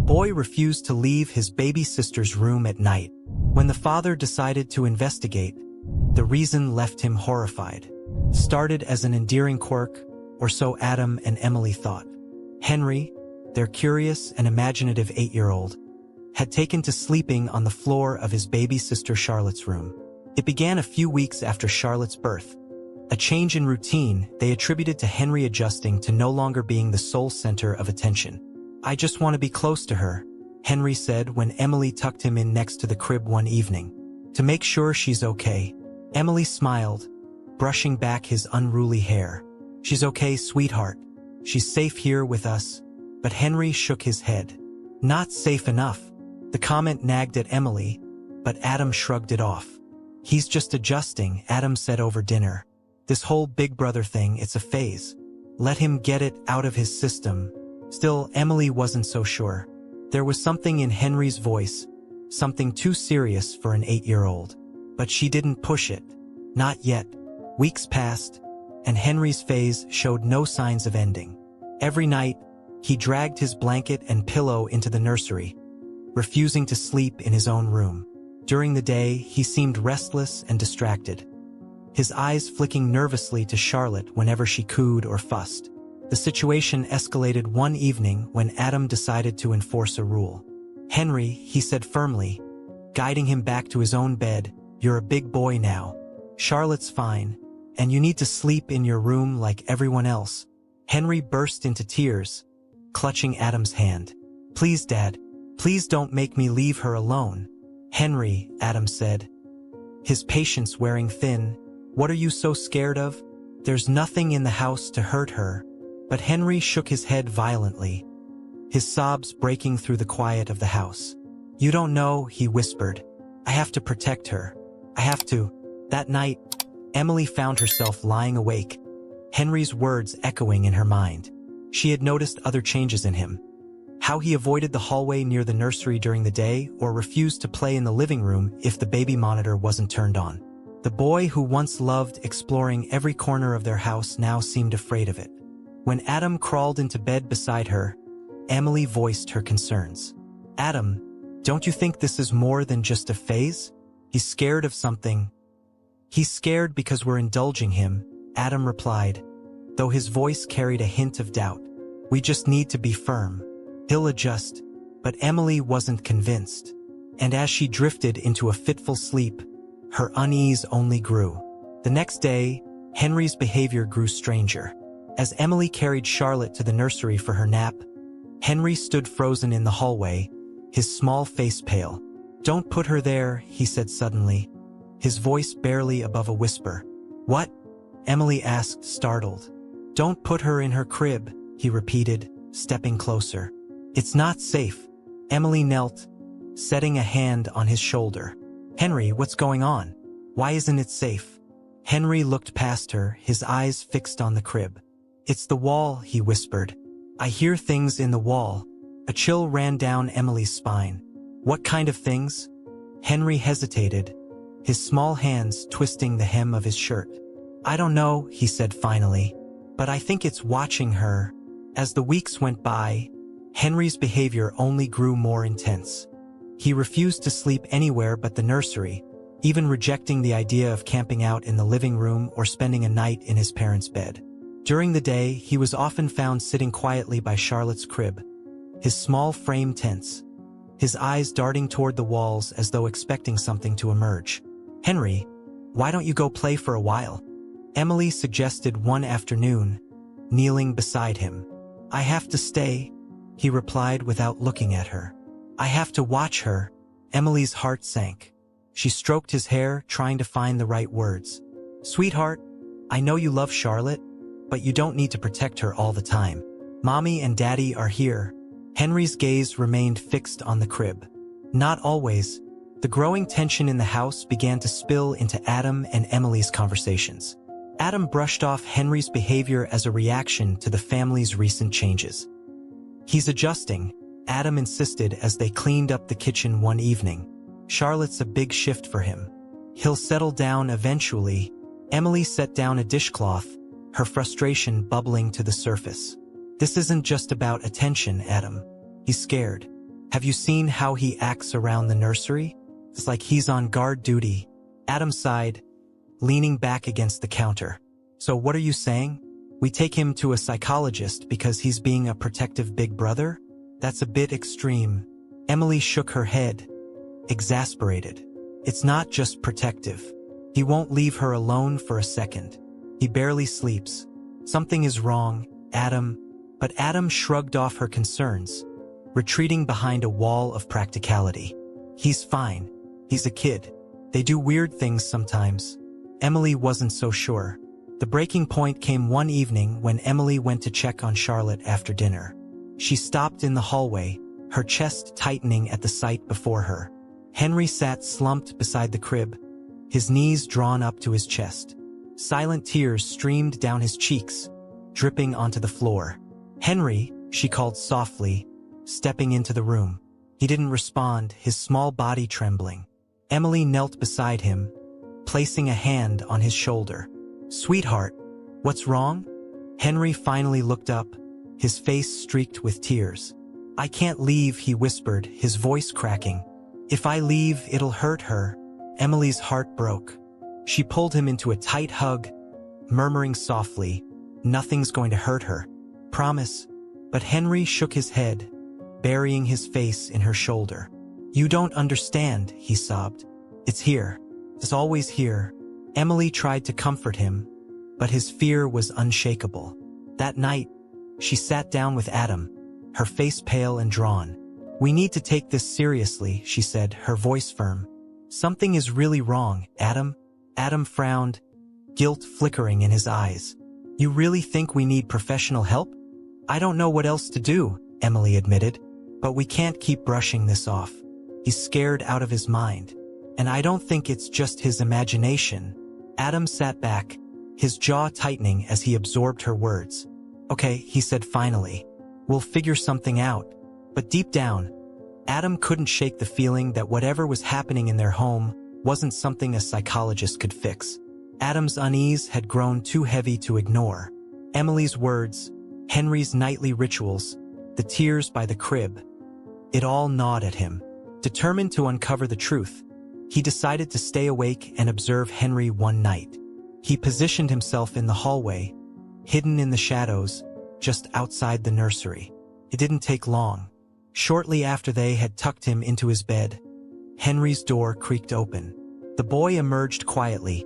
boy refused to leave his baby sister's room at night. When the father decided to investigate, the reason left him horrified. Started as an endearing quirk, or so Adam and Emily thought. Henry, their curious and imaginative 8-year-old, had taken to sleeping on the floor of his baby sister Charlotte's room. It began a few weeks after Charlotte's birth. A change in routine they attributed to Henry adjusting to no longer being the sole center of attention. "I just want to be close to her," Henry said when Emily tucked him in next to the crib one evening. "To make sure she's okay." Emily smiled, brushing back his unruly hair. "She's okay, sweetheart. She's safe here with us." But Henry shook his head. "Not safe enough." The comment nagged at Emily, but Adam shrugged it off. "He's just adjusting," Adam said over dinner. "This whole big brother thing, it's a phase. Let him get it out of his system." Still, Emily wasn't so sure. There was something in Henry's voice, something too serious for an 8-year-old. But she didn't push it. Not yet. Weeks passed, and Henry's phase showed no signs of ending. Every night, he dragged his blanket and pillow into the nursery, refusing to sleep in his own room. During the day, he seemed restless and distracted, his eyes flicking nervously to Charlotte whenever she cooed or fussed. The situation escalated one evening when Adam decided to enforce a rule. "Henry," he said firmly, guiding him back to his own bed, "you're a big boy now. Charlotte's fine, and you need to sleep in your room like everyone else." Henry burst into tears, clutching Adam's hand. "Please, Dad, please don't make me leave her alone." "Henry," Adam said, his patience wearing thin, "what are you so scared of? There's nothing in the house to hurt her." But Henry shook his head violently, his sobs breaking through the quiet of the house. "You don't know," he whispered. "I have to protect her. I have to." That night, Emily found herself lying awake, Henry's words echoing in her mind. She had noticed other changes in him. How he avoided the hallway near the nursery during the day or refused to play in the living room if the baby monitor wasn't turned on. The boy who once loved exploring every corner of their house now seemed afraid of it. When Adam crawled into bed beside her, Emily voiced her concerns. "Adam, don't you think this is more than just a phase? He's scared of something." "He's scared because we're indulging him," Adam replied, though his voice carried a hint of doubt. "We just need to be firm. He'll adjust." But Emily wasn't convinced, and as she drifted into a fitful sleep, her unease only grew. The next day, Henry's behavior grew stranger. As Emily carried Charlotte to the nursery for her nap, Henry stood frozen in the hallway, his small face pale. "Don't put her there," he said suddenly, his voice barely above a whisper. "What?" Emily asked, startled. "Don't put her in her crib," he repeated, stepping closer. "It's not safe." Emily knelt, setting a hand on his shoulder. "Henry, what's going on? Why isn't it safe?" Henry looked past her, his eyes fixed on the crib. "It's the wall," he whispered. "I hear things in the wall." A chill ran down Emily's spine. "What kind of things?" Henry hesitated, his small hands twisting the hem of his shirt. "I don't know," he said finally, "but I think it's watching her." As the weeks went by, Henry's behavior only grew more intense. He refused to sleep anywhere but the nursery, even rejecting the idea of camping out in the living room or spending a night in his parents' bed. During the day, he was often found sitting quietly by Charlotte's crib, his small frame tense, his eyes darting toward the walls as though expecting something to emerge. "Henry, why don't you go play for a while?" Emily suggested one afternoon, kneeling beside him. "I have to stay," he replied without looking at her. "I have to watch her." Emily's heart sank. She stroked his hair, trying to find the right words. "Sweetheart, I know you love Charlotte, but you don't need to protect her all the time. Mommy and Daddy are here." Henry's gaze remained fixed on the crib. Not always. The growing tension in the house began to spill into Adam and Emily's conversations. Adam brushed off Henry's behavior as a reaction to the family's recent changes. "He's adjusting," Adam insisted as they cleaned up the kitchen one evening. "Charlotte's a big shift for him. He'll settle down eventually." Emily set down a dishcloth, her frustration bubbling to the surface. "This isn't just about attention, Adam. He's scared. Have you seen how he acts around the nursery? It's like he's on guard duty. Adam sighed, leaning back against the counter. So what are you saying? We take him to a psychologist because he's being a protective big brother? That's a bit extreme. Emily shook her head, exasperated. It's not just protective. He won't leave her alone for a second. He barely sleeps. Something is wrong, Adam. But Adam shrugged off her concerns, retreating behind a wall of practicality. He's fine. He's a kid. They do weird things sometimes. Emily wasn't so sure. The breaking point came one evening when Emily went to check on Charlotte after dinner. She stopped in the hallway, her chest tightening at the sight before her. Henry sat slumped beside the crib, his knees drawn up to his chest. Silent tears streamed down his cheeks, dripping onto the floor. "Henry," she called softly, stepping into the room. He didn't respond, his small body trembling. Emily knelt beside him, placing a hand on his shoulder. "Sweetheart, what's wrong?" Henry finally looked up, his face streaked with tears. "I can't leave," he whispered, his voice cracking. "If I leave, it'll hurt her." Emily's heart broke. She pulled him into a tight hug, murmuring softly, "Nothing's going to hurt her. Promise." But Henry shook his head, burying his face in her shoulder. "You don't understand," he sobbed. "It's here. It's always here." Emily tried to comfort him, but his fear was unshakable. That night, she sat down with Adam, her face pale and drawn. "We need to take this seriously," she said, her voice firm. "Something is really wrong, Adam." Adam frowned, guilt flickering in his eyes. "You really think we need professional help?" "I don't know what else to do," Emily admitted. "But we can't keep brushing this off. He's scared out of his mind. And I don't think it's just his imagination." Adam sat back, his jaw tightening as he absorbed her words. "Okay," he said finally. "We'll figure something out." But deep down, Adam couldn't shake the feeling that whatever was happening in their home wasn't something a psychologist could fix. Adam's unease had grown too heavy to ignore. Emily's words, Henry's nightly rituals, the tears by the crib. It all gnawed at him. Determined to uncover the truth, he decided to stay awake and observe Henry one night. He positioned himself in the hallway, hidden in the shadows, just outside the nursery. It didn't take long. Shortly after they had tucked him into his bed, Henry's door creaked open. The boy emerged quietly,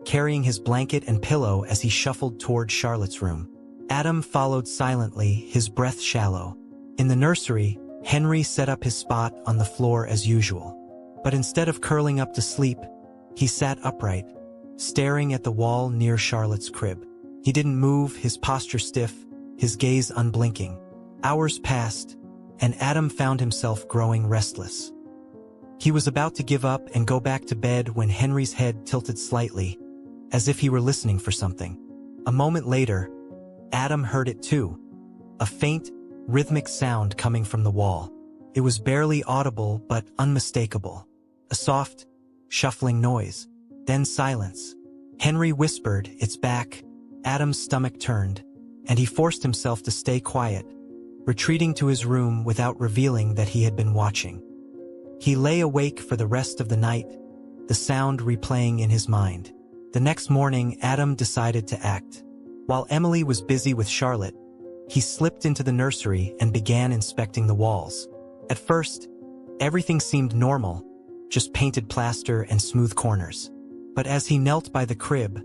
carrying his blanket and pillow as he shuffled toward Charlotte's room. Adam followed silently, his breath shallow. In the nursery, Henry set up his spot on the floor as usual. But instead of curling up to sleep, he sat upright, staring at the wall near Charlotte's crib. He didn't move, his posture stiff, his gaze unblinking. Hours passed, and Adam found himself growing restless. He was about to give up and go back to bed when Henry's head tilted slightly, as if he were listening for something. A moment later, Adam heard it too. A faint, rhythmic sound coming from the wall. It was barely audible but unmistakable. A soft, shuffling noise. Then silence. Henry whispered, "It's back." Adam's stomach turned, and he forced himself to stay quiet, retreating to his room without revealing that he had been watching. He lay awake for the rest of the night, the sound replaying in his mind. The next morning, Adam decided to act. While Emily was busy with Charlotte, he slipped into the nursery and began inspecting the walls. At first, everything seemed normal, just painted plaster and smooth corners. But as he knelt by the crib,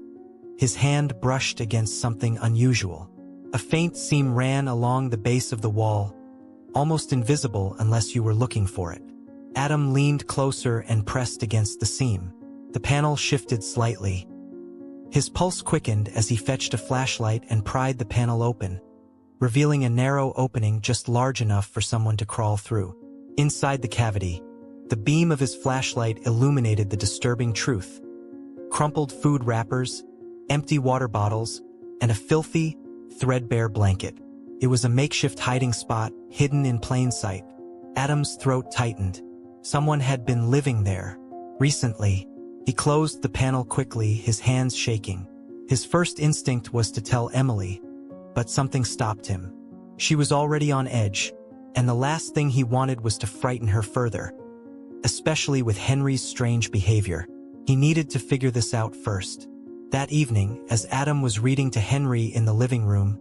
his hand brushed against something unusual. A faint seam ran along the base of the wall, almost invisible unless you were looking for it. Adam leaned closer and pressed against the seam. The panel shifted slightly. His pulse quickened as he fetched a flashlight and pried the panel open, revealing a narrow opening just large enough for someone to crawl through. Inside the cavity, the beam of his flashlight illuminated the disturbing truth. Crumpled food wrappers, empty water bottles, and a filthy, threadbare blanket. It was a makeshift hiding spot, hidden in plain sight. Adam's throat tightened. Someone had been living there. Recently. He closed the panel quickly, his hands shaking. His first instinct was to tell Emily, but something stopped him. She was already on edge, and the last thing he wanted was to frighten her further, especially with Henry's strange behavior. He needed to figure this out first. That evening, as Adam was reading to Henry in the living room,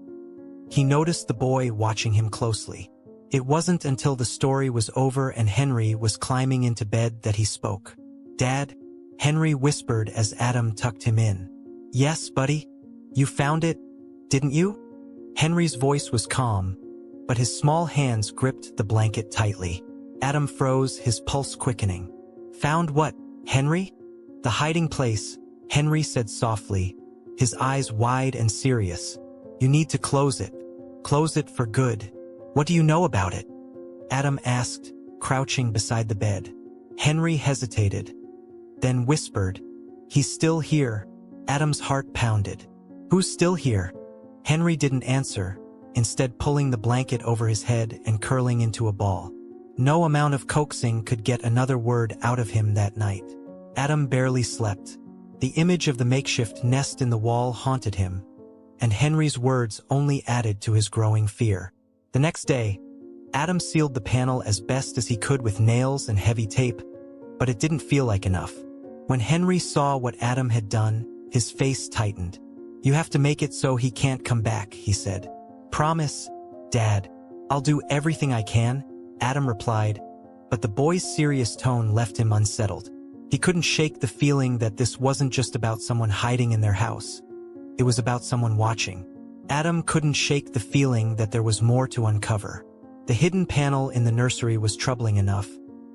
he noticed the boy watching him closely. It wasn't until the story was over and Henry was climbing into bed that he spoke. "Dad?" Henry whispered as Adam tucked him in. "Yes, buddy? You found it, didn't you?" Henry's voice was calm, but his small hands gripped the blanket tightly. Adam froze, his pulse quickening. "Found what, Henry?" "The hiding place," Henry said softly, his eyes wide and serious. "You need to close it. Close it for good." "What do you know about it?" Adam asked, crouching beside the bed. Henry hesitated, then whispered, "He's still here." Adam's heart pounded. "Who's still here?" Henry didn't answer, instead pulling the blanket over his head and curling into a ball. No amount of coaxing could get another word out of him that night. Adam barely slept. The image of the makeshift nest in the wall haunted him, and Henry's words only added to his growing fear. The next day, Adam sealed the panel as best as he could with nails and heavy tape, but it didn't feel like enough. When Henry saw what Adam had done, his face tightened. "You have to make it so he can't come back," he said. "Promise, Dad." "I'll do everything I can," Adam replied, but the boy's serious tone left him unsettled. He couldn't shake the feeling that this wasn't just about someone hiding in their house. It was about someone watching. Adam couldn't shake the feeling that there was more to uncover. The hidden panel in the nursery was troubling enough,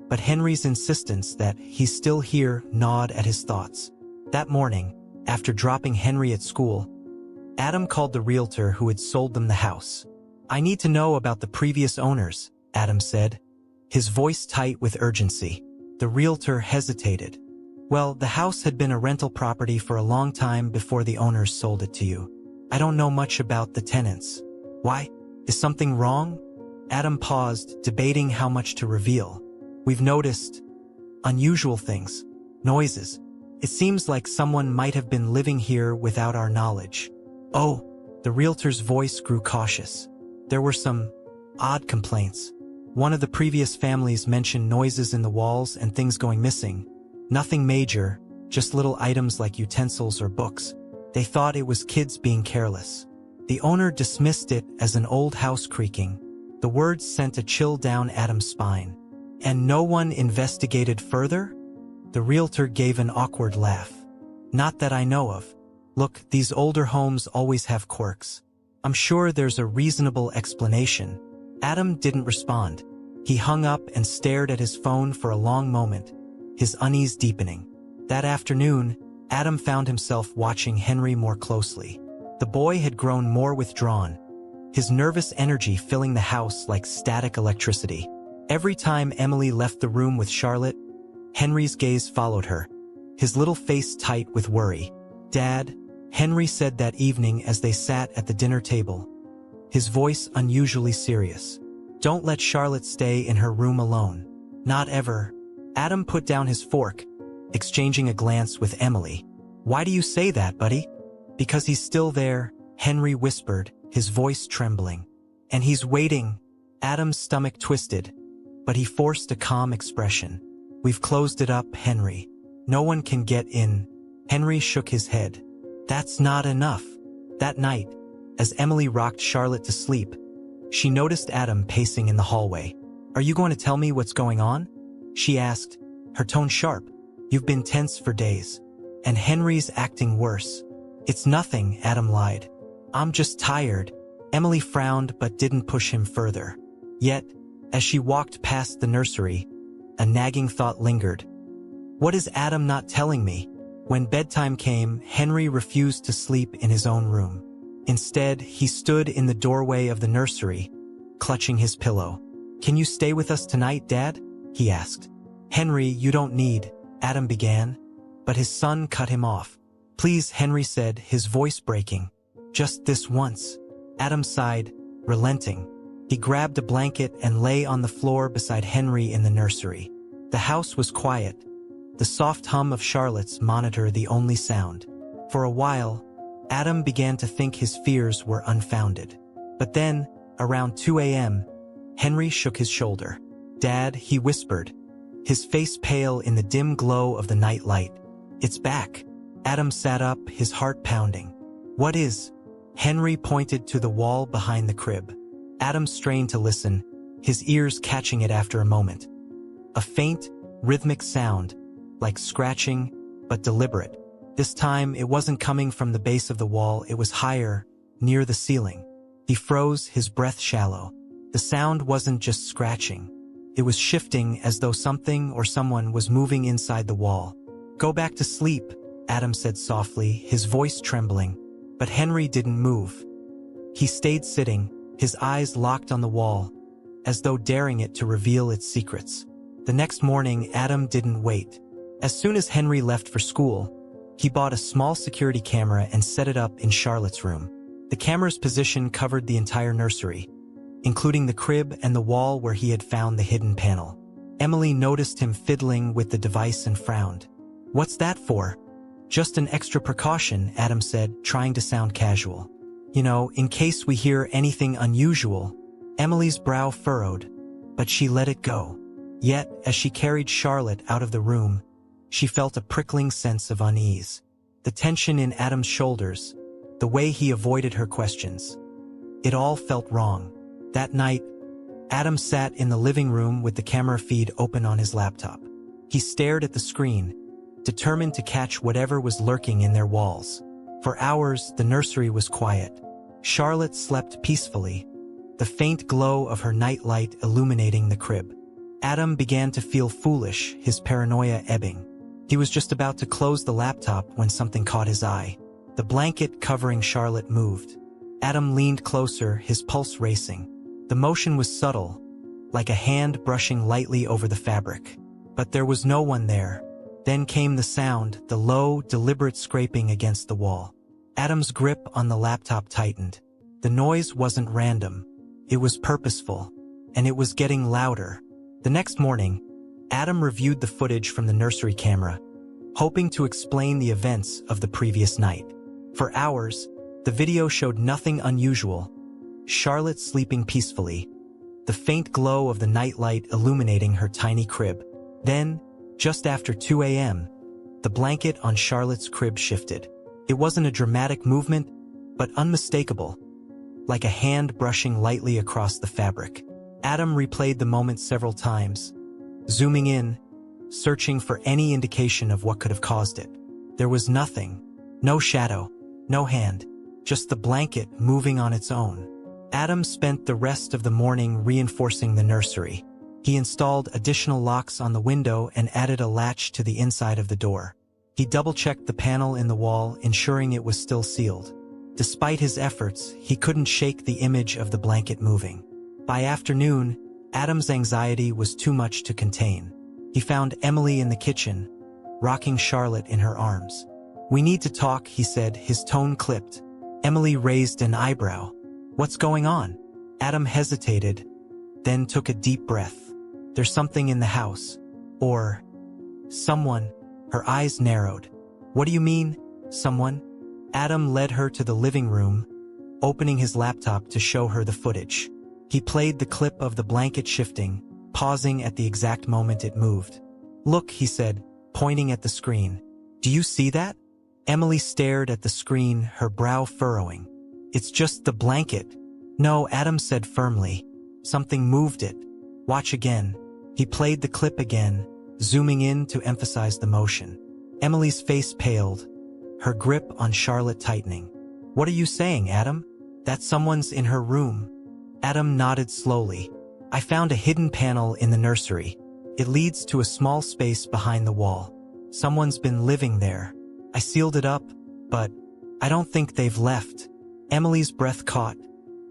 but Henry's insistence that he's still here gnawed at his thoughts. That morning, after dropping Henry at school, Adam called the realtor who had sold them the house. "I need to know about the previous owners," Adam said, his voice tight with urgency. The realtor hesitated. "Well, the house had been a rental property for a long time before the owners sold it to you. I don't know much about the tenants." "Why? Is something wrong?" Adam paused, debating how much to reveal. "We've noticed unusual things, noises. It seems like someone might have been living here without our knowledge." "Oh," the realtor's voice grew cautious. "There were some odd complaints. One of the previous families mentioned noises in the walls and things going missing. Nothing major, just little items like utensils or books. They thought it was kids being careless. The owner dismissed it as an old house creaking." The words sent a chill down Adam's spine. "And no one investigated further?" The realtor gave an awkward laugh. "Not that I know of. Look, these older homes always have quirks. I'm sure there's a reasonable explanation." Adam didn't respond. He hung up and stared at his phone for a long moment, his unease deepening. That afternoon, Adam found himself watching Henry more closely. The boy had grown more withdrawn, his nervous energy filling the house like static electricity. Every time Emily left the room with Charlotte, Henry's gaze followed her, his little face tight with worry. "Dad," Henry said that evening as they sat at the dinner table, his voice unusually serious. "Don't let Charlotte stay in her room alone. Not ever." Adam put down his fork, exchanging a glance with Emily. "Why do you say that, buddy?" "Because he's still there," Henry whispered, his voice trembling. "And he's waiting." Adam's stomach twisted, but he forced a calm expression. "We've closed it up, Henry. No one can get in." Henry shook his head. "That's not enough." That night, as Emily rocked Charlotte to sleep, she noticed Adam pacing in the hallway. "Are you going to tell me what's going on?" she asked, her tone sharp. "You've been tense for days." And Henry's acting worse. "It's nothing," Adam lied. "I'm just tired." Emily frowned but didn't push him further. Yet, as she walked past the nursery, a nagging thought lingered. What is Adam not telling me? When bedtime came, Henry refused to sleep in his own room. Instead, he stood in the doorway of the nursery, clutching his pillow. "Can you stay with us tonight, Dad?" he asked. "Henry, you don't need," Adam began, but his son cut him off. "Please," Henry said, his voice breaking. "Just this once." Adam sighed, relenting. He grabbed a blanket and lay on the floor beside Henry in the nursery. The house was quiet, the soft hum of Charlotte's monitor the only sound. For a while, Adam began to think his fears were unfounded. But then, around 2 a.m., Henry shook his shoulder. "Dad," he whispered, his face pale in the dim glow of the night light. "It's back." Adam sat up, his heart pounding. "What is?" Henry pointed to the wall behind the crib. Adam strained to listen, his ears catching it after a moment. A faint, rhythmic sound, like scratching, but deliberate. This time, it wasn't coming from the base of the wall, it was higher, near the ceiling. He froze, his breath shallow. The sound wasn't just scratching. It was shifting as though something or someone was moving inside the wall. "Go back to sleep," Adam said softly, his voice trembling. But Henry didn't move. He stayed sitting, his eyes locked on the wall, as though daring it to reveal its secrets. The next morning, Adam didn't wait. As soon as Henry left for school, he bought a small security camera and set it up in Charlotte's room. The camera's position covered the entire nursery, including the crib and the wall where he had found the hidden panel. Emily noticed him fiddling with the device and frowned. "What's that for?" "Just an extra precaution," Adam said, trying to sound casual. "You know, in case we hear anything unusual." Emily's brow furrowed, but she let it go. Yet, as she carried Charlotte out of the room, she felt a prickling sense of unease. The tension in Adam's shoulders, the way he avoided her questions. It all felt wrong. That night, Adam sat in the living room with the camera feed open on his laptop. He stared at the screen, determined to catch whatever was lurking in their walls. For hours, the nursery was quiet. Charlotte slept peacefully, the faint glow of her night light illuminating the crib. Adam began to feel foolish, his paranoia ebbing. He was just about to close the laptop when something caught his eye. The blanket covering Charlotte moved. Adam leaned closer, his pulse racing. The motion was subtle, like a hand brushing lightly over the fabric. But there was no one there. Then came the sound, the low, deliberate scraping against the wall. Adam's grip on the laptop tightened. The noise wasn't random. It was purposeful, and it was getting louder. The next morning, Adam reviewed the footage from the nursery camera, hoping to explain the events of the previous night. For hours, the video showed nothing unusual. Charlotte sleeping peacefully, the faint glow of the nightlight illuminating her tiny crib. Then, just after 2 a.m., the blanket on Charlotte's crib shifted. It wasn't a dramatic movement, but unmistakable, like a hand brushing lightly across the fabric. Adam replayed the moment several times, zooming in, searching for any indication of what could have caused it. There was nothing. No shadow, no hand, just the blanket moving on its own. Adam spent the rest of the morning reinforcing the nursery. He installed additional locks on the window and added a latch to the inside of the door. He double-checked the panel in the wall, ensuring it was still sealed. Despite his efforts, he couldn't shake the image of the blanket moving. By afternoon, Adam's anxiety was too much to contain. He found Emily in the kitchen, rocking Charlotte in her arms. "We need to talk," he said, his tone clipped. Emily raised an eyebrow. "What's going on?" Adam hesitated, then took a deep breath. "There's something in the house. Or someone." Her eyes narrowed. "What do you mean, someone?" Adam led her to the living room, opening his laptop to show her the footage. He played the clip of the blanket shifting, pausing at the exact moment it moved. "Look," he said, pointing at the screen. "Do you see that?" Emily stared at the screen, her brow furrowing. "It's just the blanket." "No," Adam said firmly. "Something moved it. Watch again." He played the clip again, zooming in to emphasize the motion. Emily's face paled, her grip on Charlotte tightening. "What are you saying, Adam? That someone's in her room?" Adam nodded slowly. "I found a hidden panel in the nursery. It leads to a small space behind the wall. Someone's been living there. I sealed it up, but I don't think they've left." Emily's breath caught,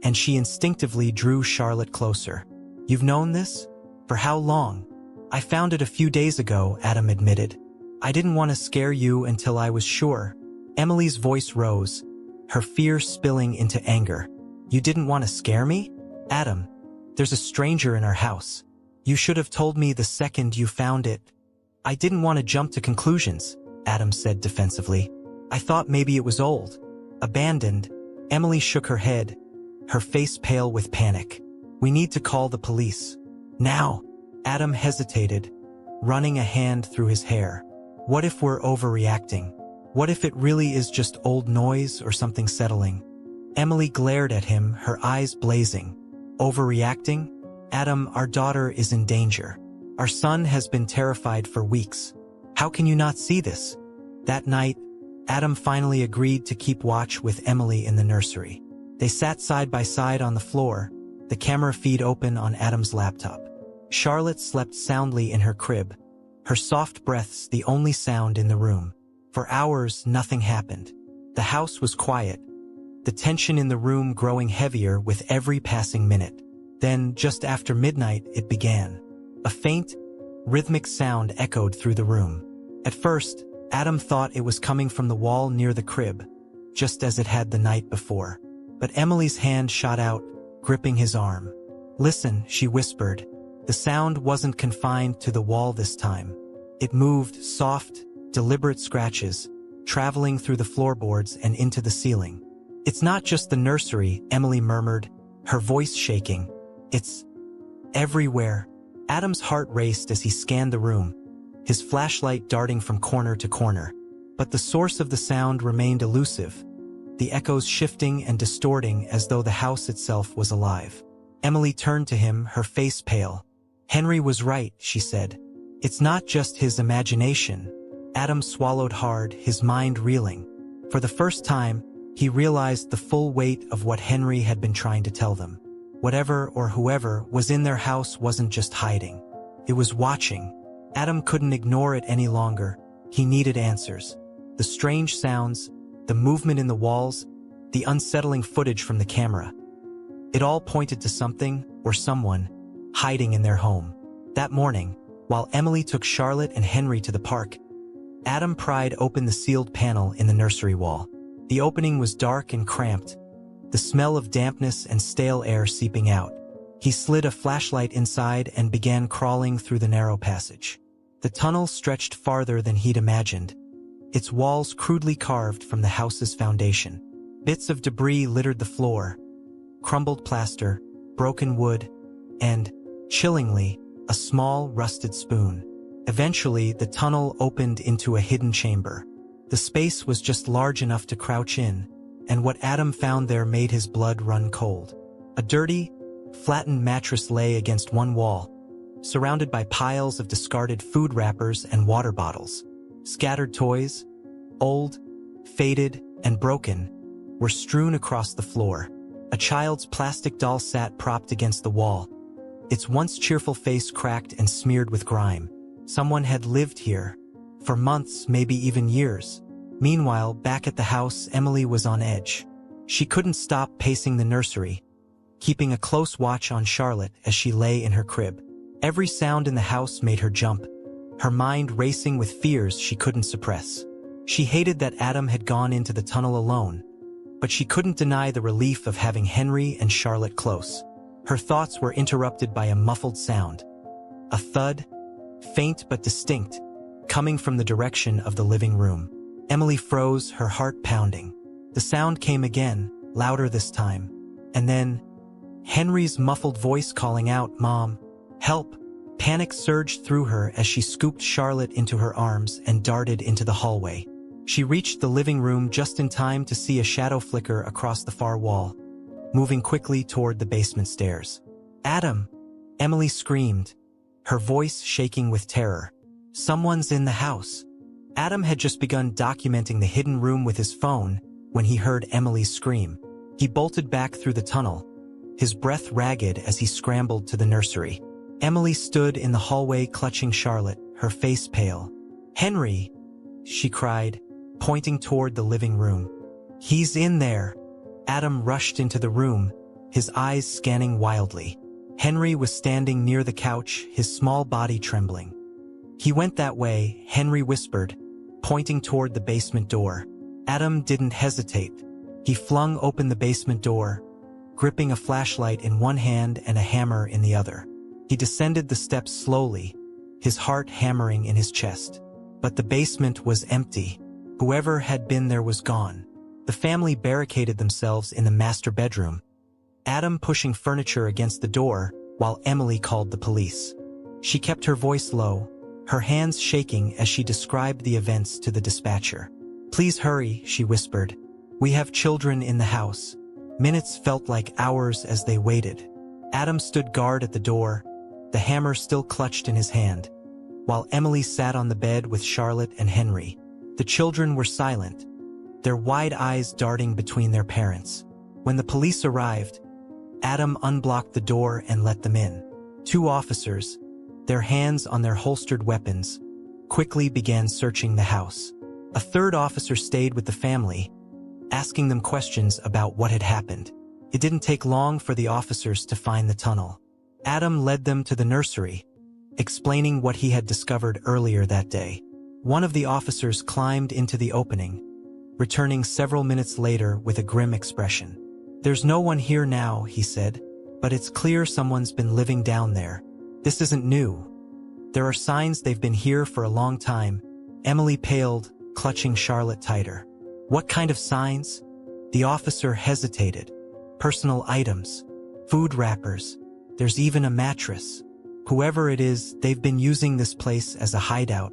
and she instinctively drew Charlotte closer. "You've known this? For how long?" "I found it a few days ago," Adam admitted. "I didn't want to scare you until I was sure." Emily's voice rose, her fear spilling into anger. "You didn't want to scare me? Adam, there's a stranger in our house. You should have told me the second you found it." "I didn't want to jump to conclusions," Adam said defensively. "I thought maybe it was old, abandoned." Emily shook her head, her face pale with panic. We need to call the police. Now. Adam hesitated, running a hand through his hair. What if we're overreacting? What if it really is just old noise or something settling? Emily glared at him, her eyes blazing. Overreacting? Adam, our daughter is in danger. Our son has been terrified for weeks. How can you not see this? That night, Adam finally agreed to keep watch with Emily in the nursery. They sat side by side on the floor, the camera feed open on Adam's laptop. Charlotte slept soundly in her crib, her soft breaths the only sound in the room. For hours, nothing happened. The house was quiet, the tension in the room growing heavier with every passing minute. Then, just after midnight, it began. A faint, rhythmic sound echoed through the room. At first, Adam thought it was coming from the wall near the crib, just as it had the night before. But Emily's hand shot out, gripping his arm. Listen, she whispered. The sound wasn't confined to the wall this time. It moved, soft, deliberate scratches, traveling through the floorboards and into the ceiling. It's not just the nursery, Emily murmured, her voice shaking. It's everywhere. Adam's heart raced as he scanned the room, his flashlight darting from corner to corner. But the source of the sound remained elusive, the echoes shifting and distorting as though the house itself was alive. Emily turned to him, her face pale. Henry was right, she said. It's not just his imagination. Adam swallowed hard, his mind reeling. For the first time, he realized the full weight of what Henry had been trying to tell them. Whatever or whoever was in their house wasn't just hiding. It was watching. Adam couldn't ignore it any longer. He needed answers. The strange sounds, the movement in the walls, the unsettling footage from the camera. It all pointed to something, or someone, hiding in their home. That morning, while Emily took Charlotte and Henry to the park, Adam pried open the sealed panel in the nursery wall. The opening was dark and cramped, the smell of dampness and stale air seeping out. He slid a flashlight inside and began crawling through the narrow passage. The tunnel stretched farther than he'd imagined, its walls crudely carved from the house's foundation. Bits of debris littered the floor, crumbled plaster, broken wood, and, chillingly, a small, rusted spoon. Eventually, the tunnel opened into a hidden chamber. The space was just large enough to crouch in, and what Adam found there made his blood run cold. A dirty, flattened mattress lay against one wall, surrounded by piles of discarded food wrappers and water bottles. Scattered toys, old, faded, and broken, were strewn across the floor. A child's plastic doll sat propped against the wall, its once cheerful face cracked and smeared with grime. Someone had lived here, for months, maybe even years. Meanwhile, back at the house, Emily was on edge. She couldn't stop pacing the nursery, keeping a close watch on Charlotte as she lay in her crib. Every sound in the house made her jump, her mind racing with fears she couldn't suppress. She hated that Adam had gone into the tunnel alone, but she couldn't deny the relief of having Henry and Charlotte close. Her thoughts were interrupted by a muffled sound. A thud, faint but distinct, coming from the direction of the living room. Emily froze, her heart pounding. The sound came again, louder this time. And then, Henry's muffled voice calling out, "Mom, help!" Panic surged through her as she scooped Charlotte into her arms and darted into the hallway. She reached the living room just in time to see a shadow flicker across the far wall, moving quickly toward the basement stairs. "Adam!" Emily screamed, her voice shaking with terror. "Someone's in the house." Adam had just begun documenting the hidden room with his phone when he heard Emily's scream. He bolted back through the tunnel, his breath ragged as he scrambled to the nursery. Emily stood in the hallway clutching Charlotte, her face pale. "Henry!" she cried, pointing toward the living room. "He's in there!" Adam rushed into the room, his eyes scanning wildly. Henry was standing near the couch, his small body trembling. "He went that way," Henry whispered, pointing toward the basement door. Adam didn't hesitate. He flung open the basement door, gripping a flashlight in one hand and a hammer in the other. He descended the steps slowly, his heart hammering in his chest. But the basement was empty. Whoever had been there was gone. The family barricaded themselves in the master bedroom, Adam pushing furniture against the door while Emily called the police. She kept her voice low, her hands shaking as she described the events to the dispatcher. "Please hurry," she whispered. "We have children in the house." Minutes felt like hours as they waited. Adam stood guard at the door, the hammer still clutched in his hand, while Emily sat on the bed with Charlotte and Henry. The children were silent, their wide eyes darting between their parents. When the police arrived, Adam unblocked the door and let them in. Two officers, their hands on their holstered weapons, quickly began searching the house. A third officer stayed with the family, asking them questions about what had happened. It didn't take long for the officers to find the tunnel. Adam led them to the nursery, explaining what he had discovered earlier that day. One of the officers climbed into the opening, returning several minutes later with a grim expression. "There's no one here now," he said, "but it's clear someone's been living down there. This isn't new. There are signs they've been here for a long time." Emily paled, clutching Charlotte tighter. "What kind of signs?" The officer hesitated. "Personal items, food wrappers, there's even a mattress. Whoever it is, they've been using this place as a hideout."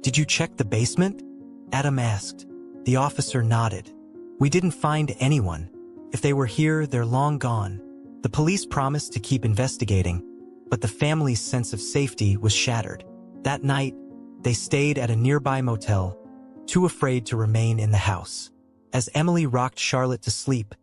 "Did you check the basement?" Adam asked. The officer nodded. "We didn't find anyone. If they were here, they're long gone." The police promised to keep investigating, but the family's sense of safety was shattered. That night, they stayed at a nearby motel, too afraid to remain in the house. As Emily rocked Charlotte to sleep,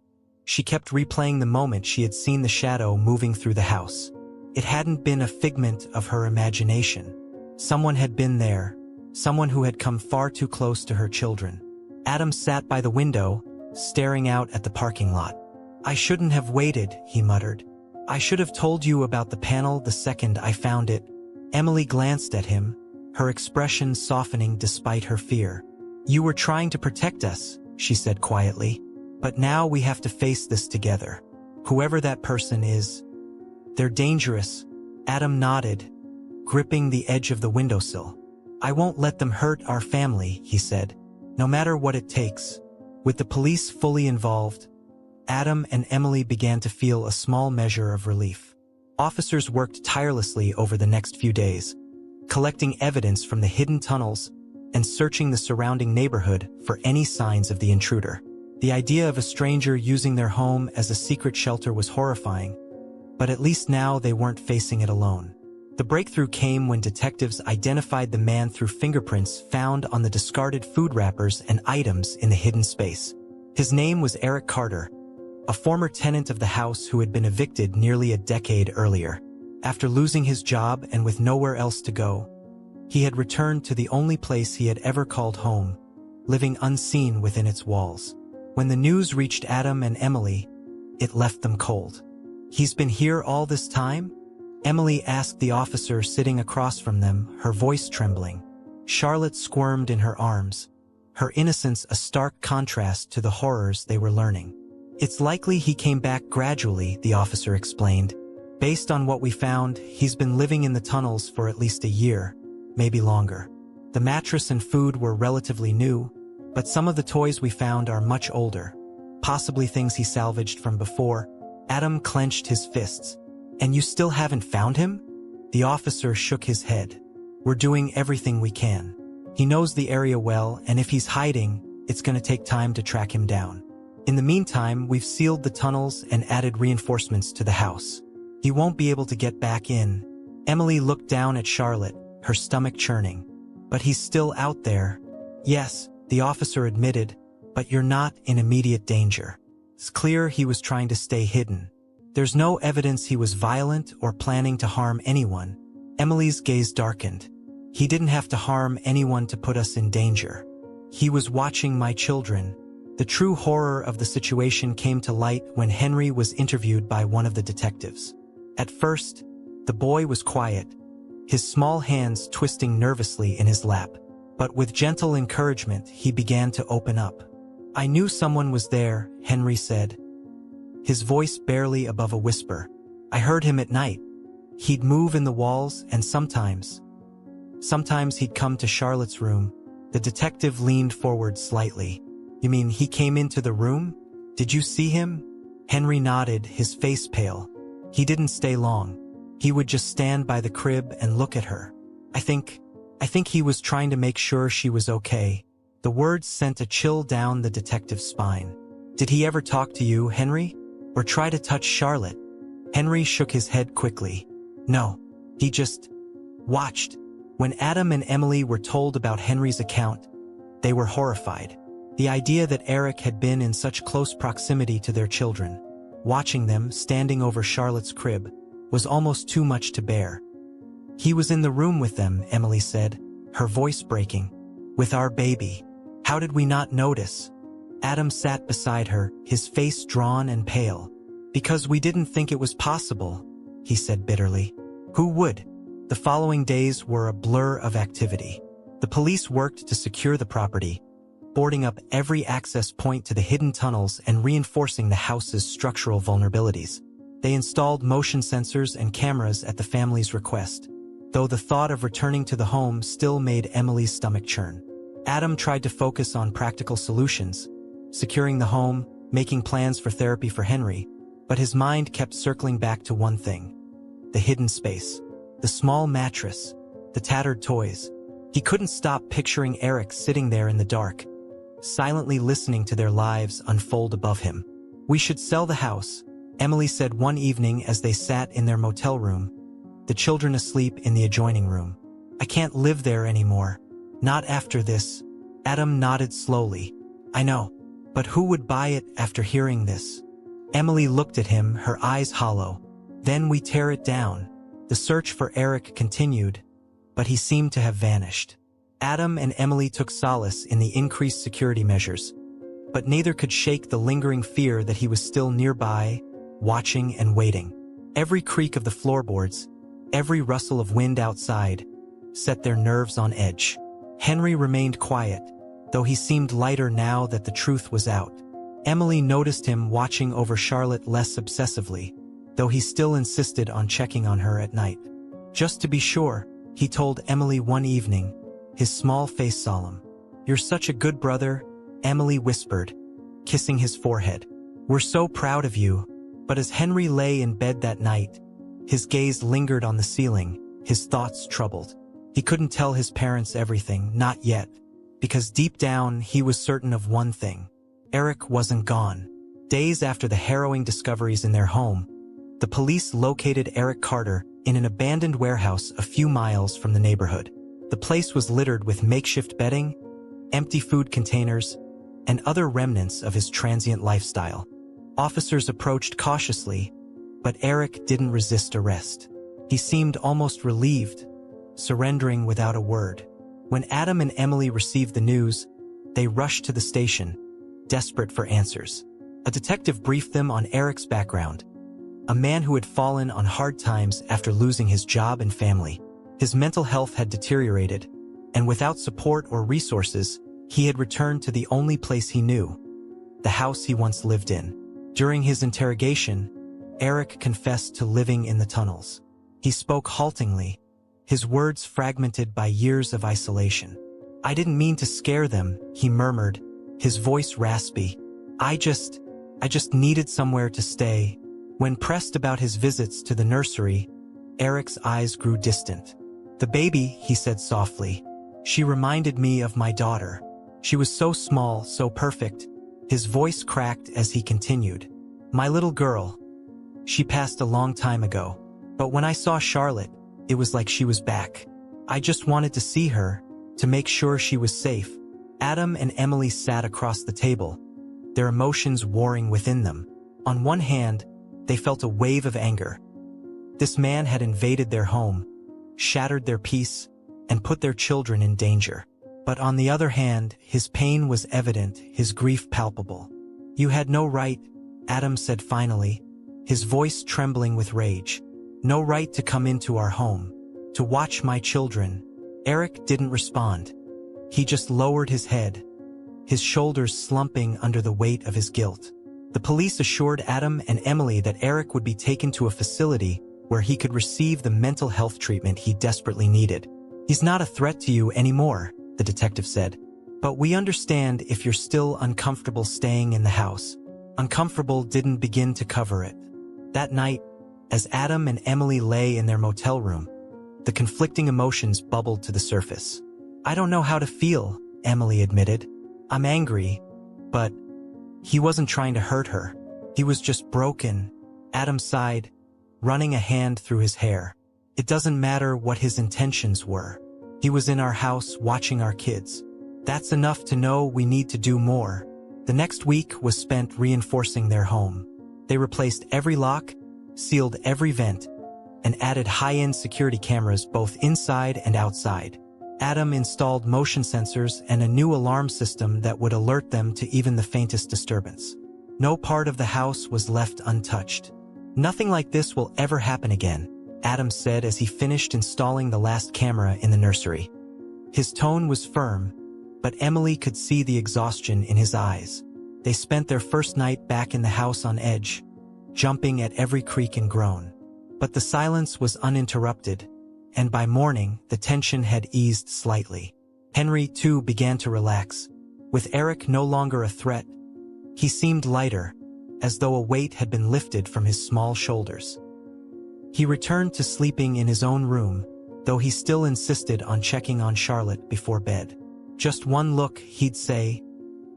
she kept replaying the moment she had seen the shadow moving through the house. It hadn't been a figment of her imagination. Someone had been there, someone who had come far too close to her children. Adam sat by the window, staring out at the parking lot. "I shouldn't have waited," he muttered. "I should have told you about the panel the second I found it." Emily glanced at him, her expression softening despite her fear. "You were trying to protect us," she said quietly. "But now we have to face this together. Whoever that person is, they're dangerous." Adam nodded, gripping the edge of the windowsill. "I won't let them hurt our family," he said, "no matter what it takes." With the police fully involved, Adam and Emily began to feel a small measure of relief. Officers worked tirelessly over the next few days, collecting evidence from the hidden tunnels and searching the surrounding neighborhood for any signs of the intruder. The idea of a stranger using their home as a secret shelter was horrifying, but at least now they weren't facing it alone. The breakthrough came when detectives identified the man through fingerprints found on the discarded food wrappers and items in the hidden space. His name was Eric Carter, a former tenant of the house who had been evicted nearly a decade earlier. After losing his job and with nowhere else to go, he had returned to the only place he had ever called home, living unseen within its walls. When the news reached Adam and Emily, it left them cold. "He's been here all this time?" Emily asked the officer sitting across from them, her voice trembling. Charlotte squirmed in her arms, her innocence a stark contrast to the horrors they were learning. "It's likely he came back gradually," the officer explained. "Based on what we found, he's been living in the tunnels for at least a year, maybe longer. The mattress and food were relatively new, but some of the toys we found are much older, possibly things he salvaged from before." Adam clenched his fists. "And you still haven't found him?" The officer shook his head. "We're doing everything we can. He knows the area well, and if he's hiding, it's going to take time to track him down. In the meantime, we've sealed the tunnels and added reinforcements to the house. He won't be able to get back in." Emily looked down at Charlotte, her stomach churning. "But he's still out there." "Yes," the officer admitted, "but you're not in immediate danger. It's clear he was trying to stay hidden. There's no evidence he was violent or planning to harm anyone." Emily's gaze darkened. "He didn't have to harm anyone to put us in danger. He was watching my children." The true horror of the situation came to light when Henry was interviewed by one of the detectives. At first, the boy was quiet, his small hands twisting nervously in his lap. But with gentle encouragement, he began to open up. "I knew someone was there," Henry said, his voice barely above a whisper. "I heard him at night. He'd move in the walls and sometimes he'd come to Charlotte's room." The detective leaned forward slightly. "You mean he came into the room? Did you see him?" Henry nodded, his face pale. He didn't stay long. He would just stand by the crib and look at her. I think he was trying to make sure she was okay. The words sent a chill down the detective's spine. Did he ever talk to you, Henry? Or try to touch Charlotte? Henry shook his head quickly. No, he just watched. When Adam and Emily were told about Henry's account, they were horrified. The idea that Eric had been in such close proximity to their children, watching them standing over Charlotte's crib, was almost too much to bear. He was in the room with them, Emily said, her voice breaking. With our baby. How did we not notice? Adam sat beside her, his face drawn and pale. Because we didn't think it was possible, he said bitterly. Who would? The following days were a blur of activity. The police worked to secure the property, boarding up every access point to the hidden tunnels and reinforcing the house's structural vulnerabilities. They installed motion sensors and cameras at the family's request, though the thought of returning to the home still made Emily's stomach churn. Adam tried to focus on practical solutions, securing the home, making plans for therapy for Henry, but his mind kept circling back to one thing: the hidden space, the small mattress, the tattered toys. He couldn't stop picturing Eric sitting there in the dark, silently listening to their lives unfold above him. We should sell the house, Emily said one evening as they sat in their motel room, the children asleep in the adjoining room. I can't live there anymore. Not after this. Adam nodded slowly. I know, but who would buy it after hearing this? Emily looked at him, her eyes hollow. Then we tear it down. The search for Eric continued, but he seemed to have vanished. Adam and Emily took solace in the increased security measures, but neither could shake the lingering fear that he was still nearby, watching and waiting. Every creak of the floorboards, every rustle of wind outside, set their nerves on edge. Henry remained quiet, though he seemed lighter now that the truth was out. Emily noticed him watching over Charlotte less obsessively, though he still insisted on checking on her at night. Just to be sure, he told Emily one evening, his small face solemn. You're such a good brother, Emily whispered, kissing his forehead. We're so proud of you. But as Henry lay in bed that night, his gaze lingered on the ceiling, his thoughts troubled. He couldn't tell his parents everything, not yet, because deep down he was certain of one thing. Eric wasn't gone. Days after the harrowing discoveries in their home, the police located Eric Carter in an abandoned warehouse a few miles from the neighborhood. The place was littered with makeshift bedding, empty food containers, and other remnants of his transient lifestyle. Officers approached cautiously, but Eric didn't resist arrest. He seemed almost relieved, surrendering without a word. When Adam and Emily received the news, they rushed to the station, desperate for answers. A detective briefed them on Eric's background, a man who had fallen on hard times after losing his job and family. His mental health had deteriorated, and without support or resources, he had returned to the only place he knew, the house he once lived in. During his interrogation, Eric confessed to living in the tunnels. He spoke haltingly, his words fragmented by years of isolation. I didn't mean to scare them, he murmured, his voice raspy. I just needed somewhere to stay. When pressed about his visits to the nursery, Eric's eyes grew distant. The baby, he said softly. She reminded me of my daughter. She was so small, so perfect. His voice cracked as he continued. My little girl. She passed a long time ago. But when I saw Charlotte, it was like she was back. I just wanted to see her, to make sure she was safe. Adam and Emily sat across the table, their emotions warring within them. On one hand, they felt a wave of anger. This man had invaded their home, shattered their peace, and put their children in danger. But on the other hand, his pain was evident, his grief palpable. You had no right, Adam said finally, his voice trembling with rage. No right to come into our home, to watch my children. Eric didn't respond. He just lowered his head, his shoulders slumping under the weight of his guilt. The police assured Adam and Emily that Eric would be taken to a facility where he could receive the mental health treatment he desperately needed. He's not a threat to you anymore, the detective said. But we understand if you're still uncomfortable staying in the house. Uncomfortable didn't begin to cover it. That night, as Adam and Emily lay in their motel room, the conflicting emotions bubbled to the surface. "I don't know how to feel," Emily admitted. "I'm angry, but..." He wasn't trying to hurt her. He was just broken. Adam sighed, running a hand through his hair. It doesn't matter what his intentions were. He was in our house watching our kids. That's enough to know we need to do more. The next week was spent reinforcing their home. They replaced every lock, sealed every vent, and added high-end security cameras both inside and outside. Adam installed motion sensors and a new alarm system that would alert them to even the faintest disturbance. No part of the house was left untouched. "Nothing like this will ever happen again," Adam said as he finished installing the last camera in the nursery. His tone was firm, but Emily could see the exhaustion in his eyes. They spent their first night back in the house on edge, jumping at every creak and groan. But the silence was uninterrupted, and by morning, the tension had eased slightly. Henry, too, began to relax. With Eric no longer a threat, he seemed lighter, as though a weight had been lifted from his small shoulders. He returned to sleeping in his own room, though he still insisted on checking on Charlotte before bed. "Just one look," he'd say,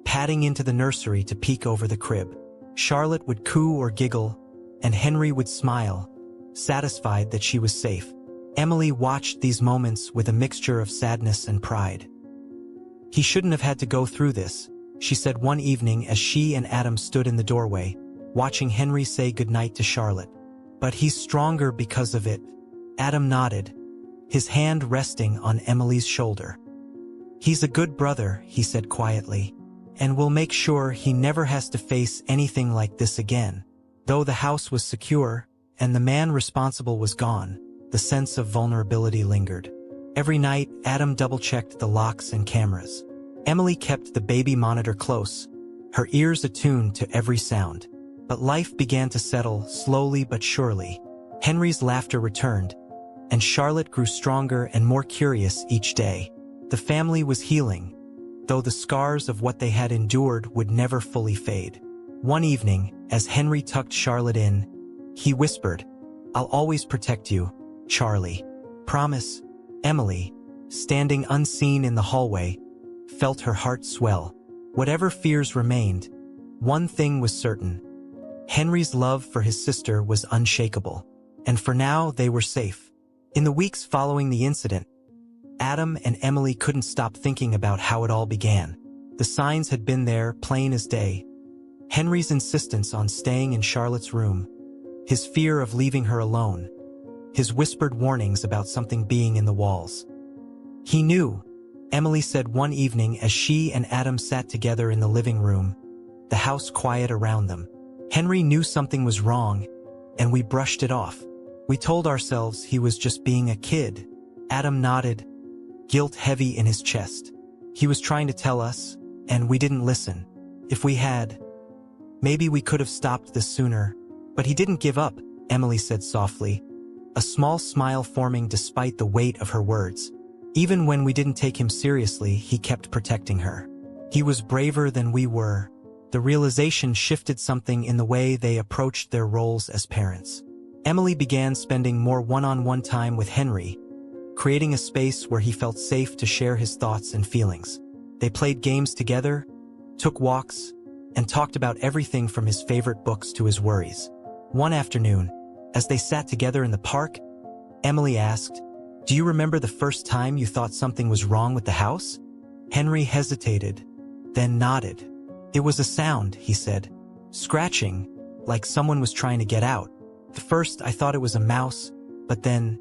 padding into the nursery to peek over the crib. Charlotte would coo or giggle, and Henry would smile, satisfied that she was safe. Emily watched these moments with a mixture of sadness and pride. "He shouldn't have had to go through this," she said one evening as she and Adam stood in the doorway, watching Henry say goodnight to Charlotte. "But he's stronger because of it." Adam nodded, his hand resting on Emily's shoulder. "He's a good brother," he said quietly, "and we'll make sure he never has to face anything like this again." Though the house was secure, and the man responsible was gone, the sense of vulnerability lingered. Every night, Adam double-checked the locks and cameras. Emily kept the baby monitor close, her ears attuned to every sound. But life began to settle, slowly but surely. Henry's laughter returned, and Charlotte grew stronger and more curious each day. The family was healing, though the scars of what they had endured would never fully fade. One evening, as Henry tucked Charlotte in, he whispered, "I'll always protect you, Charlie. Promise." Emily, standing unseen in the hallway, felt her heart swell. Whatever fears remained, one thing was certain. Henry's love for his sister was unshakable, and for now they were safe. In the weeks following the incident, Adam and Emily couldn't stop thinking about how it all began. The signs had been there, plain as day. Henry's insistence on staying in Charlotte's room, his fear of leaving her alone, his whispered warnings about something being in the walls. "He knew," Emily said one evening as she and Adam sat together in the living room, the house quiet around them. "Henry knew something was wrong, and we brushed it off. We told ourselves he was just being a kid." Adam nodded, guilt heavy in his chest. "He was trying to tell us, and we didn't listen. If we had, maybe we could have stopped this sooner. But he didn't give up," Emily said softly, a small smile forming despite the weight of her words. "Even when we didn't take him seriously, he kept protecting her. He was braver than we were." The realization shifted something in the way they approached their roles as parents. Emily began spending more one-on-one time with Henry, creating a space where he felt safe to share his thoughts and feelings. They played games together, took walks, and talked about everything from his favorite books to his worries. One afternoon, as they sat together in the park, Emily asked, "Do you remember the first time you thought something was wrong with the house?" Henry hesitated, then nodded. "It was a sound," he said, "scratching, like someone was trying to get out. At first I thought it was a mouse, but then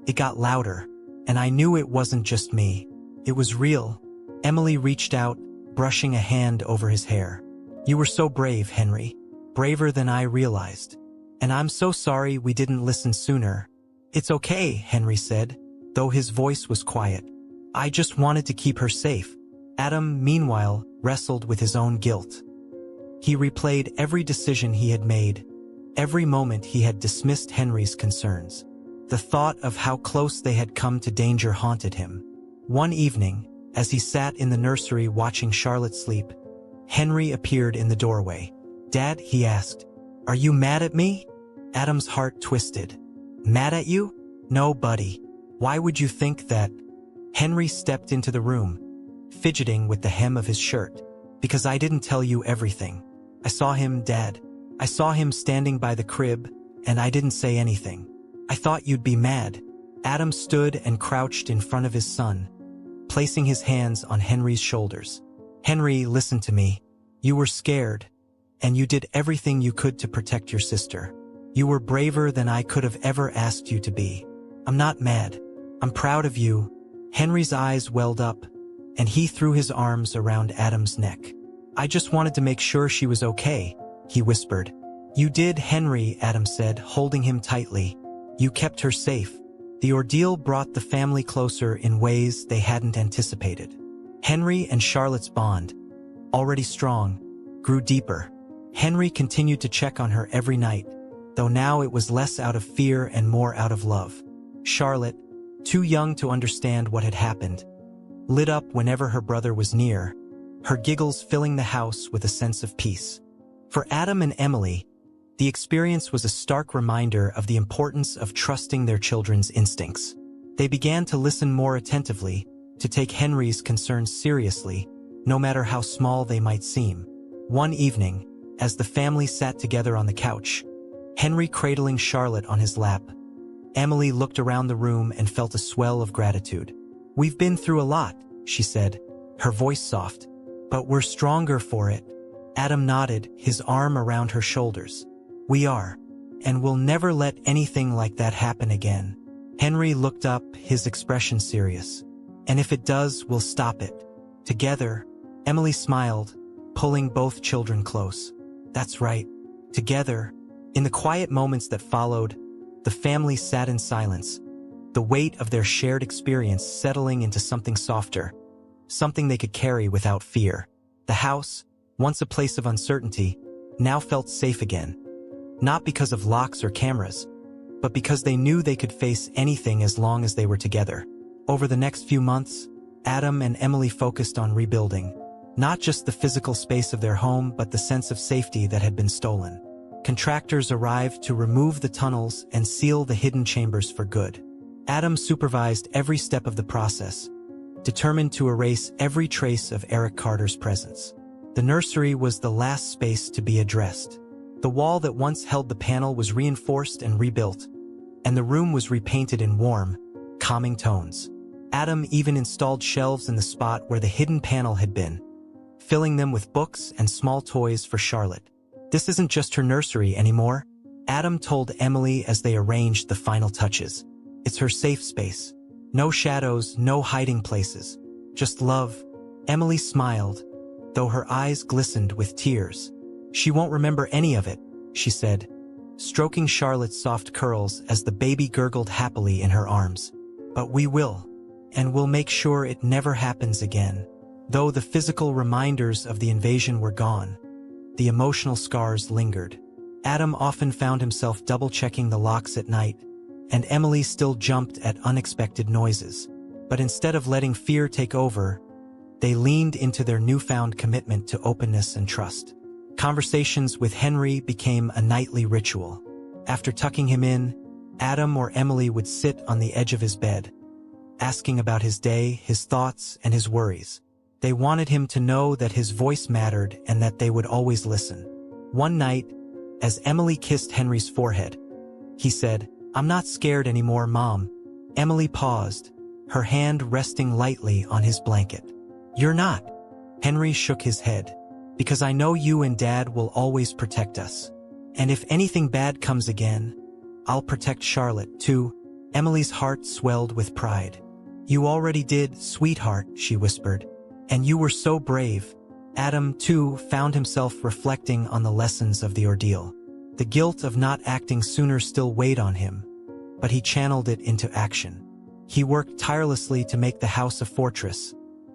it got louder, and I knew it wasn't just me. It was real." Emily reached out, brushing a hand over his hair. "You were so brave, Henry. Braver than I realized. And I'm so sorry we didn't listen sooner." "It's okay," Henry said, though his voice was quiet. "I just wanted to keep her safe." Adam, meanwhile, wrestled with his own guilt. He replayed every decision he had made, every moment he had dismissed Henry's concerns. The thought of how close they had come to danger haunted him. One evening, as he sat in the nursery watching Charlotte sleep, Henry appeared in the doorway. "Dad," he asked, "are you mad at me?" Adam's heart twisted. "Mad at you? No, buddy. Why would you think that?" Henry stepped into the room, fidgeting with the hem of his shirt. "Because I didn't tell you everything. I saw him, Dad. I saw him standing by the crib, and I didn't say anything. I thought you'd be mad." Adam stood and crouched in front of his son, placing his hands on Henry's shoulders. "Henry, listen to me. You were scared, and you did everything you could to protect your sister. You were braver than I could have ever asked you to be. I'm not mad. I'm proud of you." Henry's eyes welled up, and he threw his arms around Adam's neck. "I just wanted to make sure she was okay," he whispered. "You did, Henry," Adam said, holding him tightly. "You kept her safe." The ordeal brought the family closer in ways they hadn't anticipated. Henry and Charlotte's bond, already strong, grew deeper. Henry continued to check on her every night, though now it was less out of fear and more out of love. Charlotte, too young to understand what had happened, lit up whenever her brother was near, her giggles filling the house with a sense of peace. For Adam and Emily, the experience was a stark reminder of the importance of trusting their children's instincts. They began to listen more attentively, to take Henry's concerns seriously, no matter how small they might seem. One evening, as the family sat together on the couch, Henry cradling Charlotte on his lap, Emily looked around the room and felt a swell of gratitude. "We've been through a lot," she said, her voice soft, "but we're stronger for it." Adam nodded, his arm around her shoulders. "We are, and we'll never let anything like that happen again." Henry looked up, his expression serious. "And if it does, we'll stop it. Together." Emily smiled, pulling both children close. "That's right. Together." In the quiet moments that followed, the family sat in silence, the weight of their shared experience settling into something softer, something they could carry without fear. The house, once a place of uncertainty, now felt safe again. Not because of locks or cameras, but because they knew they could face anything as long as they were together. Over the next few months, Adam and Emily focused on rebuilding, not just the physical space of their home, but the sense of safety that had been stolen. Contractors arrived to remove the tunnels and seal the hidden chambers for good. Adam supervised every step of the process, determined to erase every trace of Eric Carter's presence. The nursery was the last space to be addressed. The wall that once held the panel was reinforced and rebuilt, and the room was repainted in warm, calming tones. Adam even installed shelves in the spot where the hidden panel had been, filling them with books and small toys for Charlotte. "This isn't just her nursery anymore," Adam told Emily as they arranged the final touches. "It's her safe space. No shadows, no hiding places. Just love." Emily smiled, though her eyes glistened with tears. "She won't remember any of it," she said, stroking Charlotte's soft curls as the baby gurgled happily in her arms. "But we will, and we'll make sure it never happens again." Though the physical reminders of the invasion were gone, the emotional scars lingered. Adam often found himself double-checking the locks at night, and Emily still jumped at unexpected noises. But instead of letting fear take over, they leaned into their newfound commitment to openness and trust. Conversations with Henry became a nightly ritual. After tucking him in, Adam or Emily would sit on the edge of his bed, asking about his day, his thoughts, and his worries. They wanted him to know that his voice mattered and that they would always listen. One night, as Emily kissed Henry's forehead, he said, "I'm not scared anymore, Mom." Emily paused, her hand resting lightly on his blanket. "You're not." Henry shook his head. "Because I know you and Dad will always protect us. And if anything bad comes again, I'll protect Charlotte, too." Emily's heart swelled with pride. "You already did, sweetheart," she whispered. "And you were so brave." Adam, too, found himself reflecting on the lessons of the ordeal. The guilt of not acting sooner still weighed on him, but he channeled it into action. He worked tirelessly to make the house a fortress,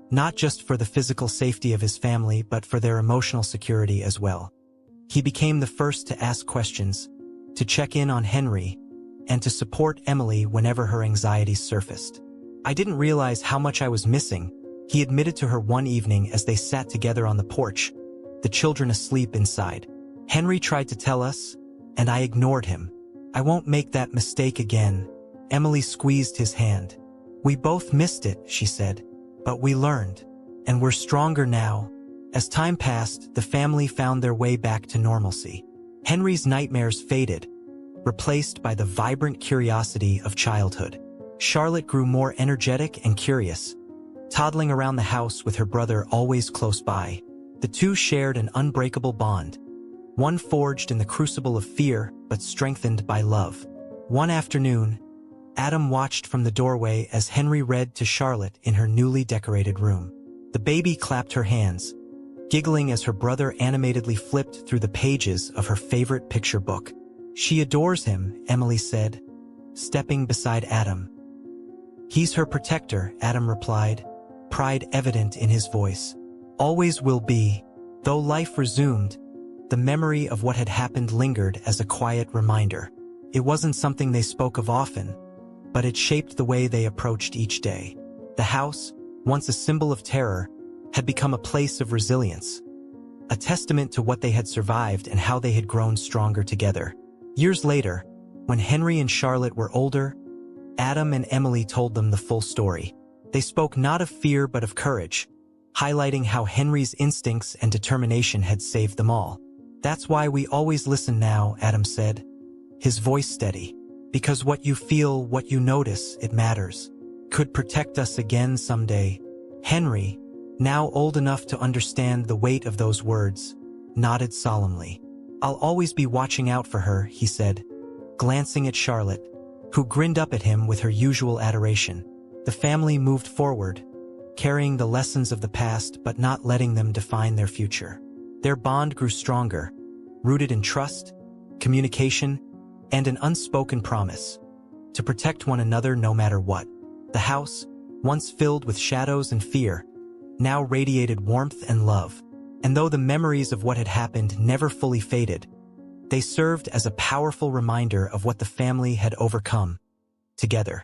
not just for the physical safety of his family, but for their emotional security as well. He became the first to ask questions, to check in on Henry, and to support Emily whenever her anxieties surfaced. "I didn't realize how much I was missing," he admitted to her one evening as they sat together on the porch, the children asleep inside. Henry tried to tell us, and I ignored him. I won't make that mistake again. Emily squeezed his hand. We both missed it, she said, but we learned, and we're stronger now. As time passed, the family found their way back to normalcy. Henry's nightmares faded, replaced by the vibrant curiosity of childhood. Charlotte grew more energetic and curious, toddling around the house with her brother always close by. The two shared an unbreakable bond, one forged in the crucible of fear but strengthened by love. One afternoon, Adam watched from the doorway as Henry read to Charlotte in her newly decorated room. The baby clapped her hands, giggling as her brother animatedly flipped through the pages of her favorite picture book. She adores him, Emily said, stepping beside Adam. He's her protector, Adam replied, pride evident in his voice. Always will be. Though life resumed, the memory of what had happened lingered as a quiet reminder. It wasn't something they spoke of often, but it shaped the way they approached each day. The house, once a symbol of terror, had become a place of resilience, a testament to what they had survived and how they had grown stronger together. Years later, when Henry and Charlotte were older, Adam and Emily told them the full story. They spoke not of fear but of courage, highlighting how Henry's instincts and determination had saved them all. That's why we always listen now, Adam said, his voice steady. Because what you feel, what you notice, it matters. Could protect us again someday. Henry, now old enough to understand the weight of those words, nodded solemnly. I'll always be watching out for her, he said, glancing at Charlotte, who grinned up at him with her usual adoration. The family moved forward, carrying the lessons of the past but not letting them define their future. Their bond grew stronger, rooted in trust, communication, and an unspoken promise to protect one another no matter what. The house, once filled with shadows and fear, now radiated warmth and love. And though the memories of what had happened never fully faded, they served as a powerful reminder of what the family had overcome together.